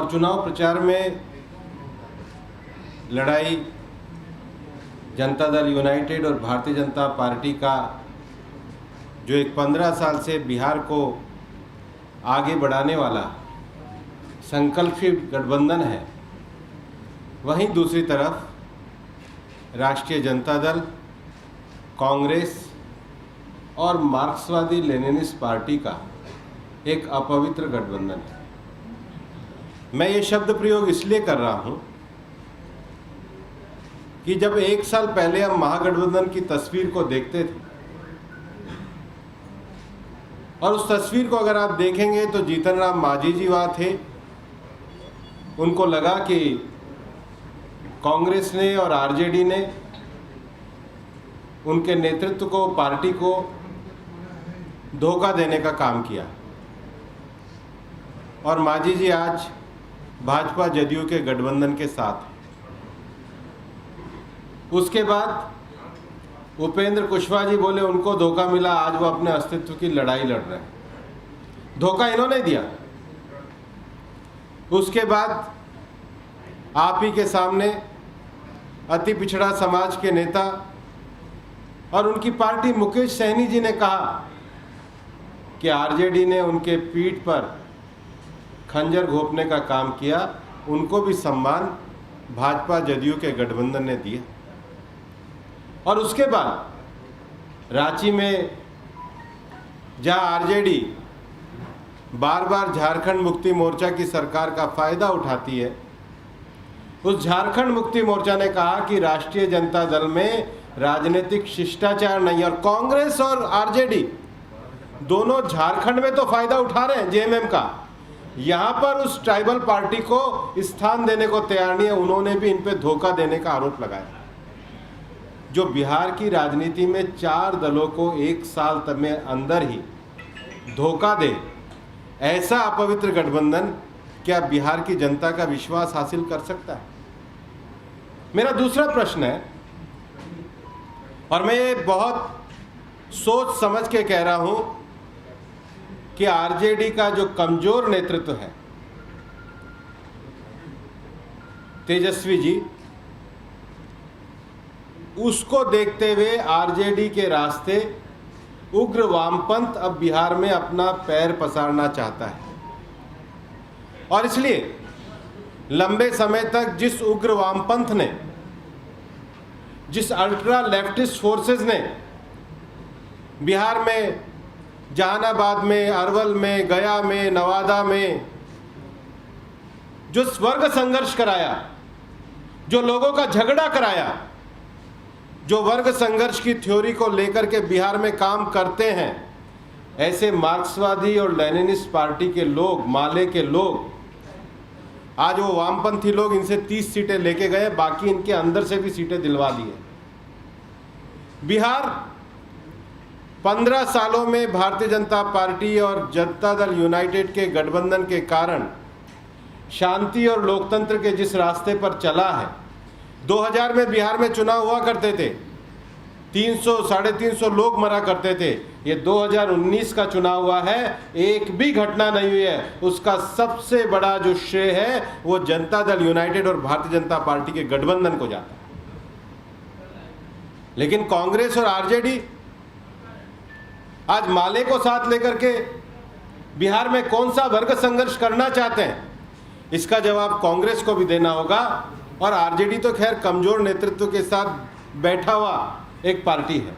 और चुनाव प्रचार में लड़ाई जनता दल यूनाइटेड और भारतीय जनता पार्टी का जो एक 15 साल से बिहार को आगे बढ़ाने वाला संकल्पित गठबंधन है, वहीं दूसरी तरफ राष्ट्रीय जनता दल, कांग्रेस और मार्क्सवादी लेनिनिस्ट पार्टी का एक अपवित्र गठबंधन है। मैं ये शब्द प्रयोग इसलिए कर रहा हूँ कि जब एक साल पहले हम महागठबंधन की तस्वीर को देखते थे और उस तस्वीर को अगर आप देखेंगे तो जीतन राम मांझी जी वहाँ थे। उनको लगा कि कांग्रेस ने और आरजेडी ने उनके नेतृत्व को, पार्टी को धोखा देने का काम किया और मांझी जी आज भाजपा जदयू के गठबंधन के साथ हैं। उसके बाद उपेंद्र कुशवाहा जी बोले उनको धोखा मिला, आज वो अपने अस्तित्व की लड़ाई लड़ रहे हैं। धोखा इन्होंने दिया। उसके बाद आप ही के सामने अति पिछड़ा समाज के नेता और उनकी पार्टी मुकेश सहनी जी ने कहा कि आरजेडी ने उनके पीठ पर खंजर घोंपने का काम किया। उनको भी सम्मान भाजपा जदयू के गठबंधन ने दिया। और उसके बाद रांची में जहां आरजेडी बार बार झारखंड मुक्ति मोर्चा की सरकार का फायदा उठाती है, उस झारखंड मुक्ति मोर्चा ने कहा कि राष्ट्रीय जनता दल में राजनीतिक शिष्टाचार नहीं। और कांग्रेस और आरजेडी दोनों झारखंड में तो फायदा उठा रहे हैं जेएमएम का, यहां पर उस ट्राइबल पार्टी को स्थान देने को तैयार नहीं है। उन्होंने भी इन पे धोखा देने का आरोप लगाया। जो बिहार की राजनीति में 4 दलों को एक साल तक में अंदर ही धोखा दे, ऐसा अपवित्र गठबंधन क्या बिहार की जनता का विश्वास हासिल कर सकता है? मेरा दूसरा प्रश्न है, और मैं ये बहुत सोच समझ के कह रहा हूं कि आरजेडी का जो कमजोर नेतृत्व है, तेजस्वी जी, उसको देखते हुए आरजेडी के रास्ते उग्र वामपंथ अब बिहार में अपना पैर पसारना चाहता है। और इसलिए लंबे समय तक जिस उग्र वामपंथ ने, जिस अल्ट्रा लेफ्टिस्ट फोर्सेस ने बिहार में, जहानाबाद में, अरवल में, गया में, नवादा में जो वर्ग संघर्ष कराया, जो लोगों का झगड़ा कराया, जो वर्ग संघर्ष की थ्योरी को लेकर के बिहार में काम करते हैं, ऐसे मार्क्सवादी और लेनिनिस्ट पार्टी के लोग, माले के लोग, आज वो वामपंथी लोग इनसे 30 सीटें लेके गए, बाकी इनके अंदर से भी सीटें दिलवा दी है। बिहार 15 सालों में भारतीय जनता पार्टी और जनता दल यूनाइटेड के गठबंधन के कारण शांति और लोकतंत्र के जिस रास्ते पर चला है, 2000 में बिहार में चुनाव हुआ करते थे, 300 साढ़े 300 लोग मरा करते थे। ये 2019 का चुनाव हुआ है, एक भी घटना नहीं हुई है। उसका सबसे बड़ा जो श्रेय है वो जनता दल यूनाइटेड और भारतीय जनता पार्टी के गठबंधन को जाता है। लेकिन कांग्रेस और आरजेडी आज माले को साथ लेकर के बिहार में कौन सा वर्ग संघर्ष करना चाहते हैं, इसका जवाब कांग्रेस को भी देना होगा। और आरजेडी तो खैर कमजोर नेतृत्व के साथ बैठा हुआ एक पार्टी है।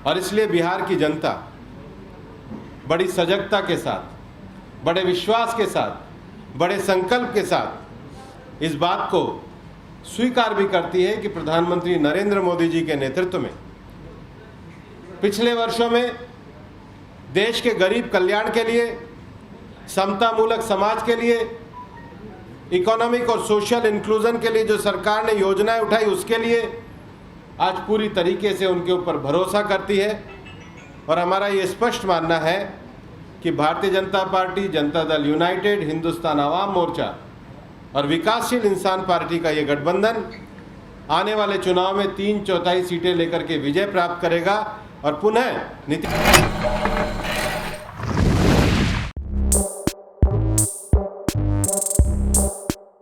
और इसलिए बिहार की जनता बड़ी सजगता के साथ, बड़े विश्वास के साथ, बड़े संकल्प के साथ इस बात को स्वीकार भी करती है कि प्रधानमंत्री नरेंद्र मोदी जी के नेतृत्व में पिछले वर्षों में देश के गरीब कल्याण के लिए, समतामूलक समाज के लिए, इकोनॉमिक और सोशल इंक्लूजन के लिए जो सरकार ने योजनाएं उठाई, उसके लिए आज पूरी तरीके से उनके ऊपर भरोसा करती है। और हमारा ये स्पष्ट मानना है कि भारतीय जनता पार्टी, जनता दल यूनाइटेड, हिंदुस्तान आवाम मोर्चा और विकासशील इंसान पार्टी का ये गठबंधन आने वाले चुनाव में 3/4 सीटें लेकर के विजय प्राप्त करेगा और पुनः नीति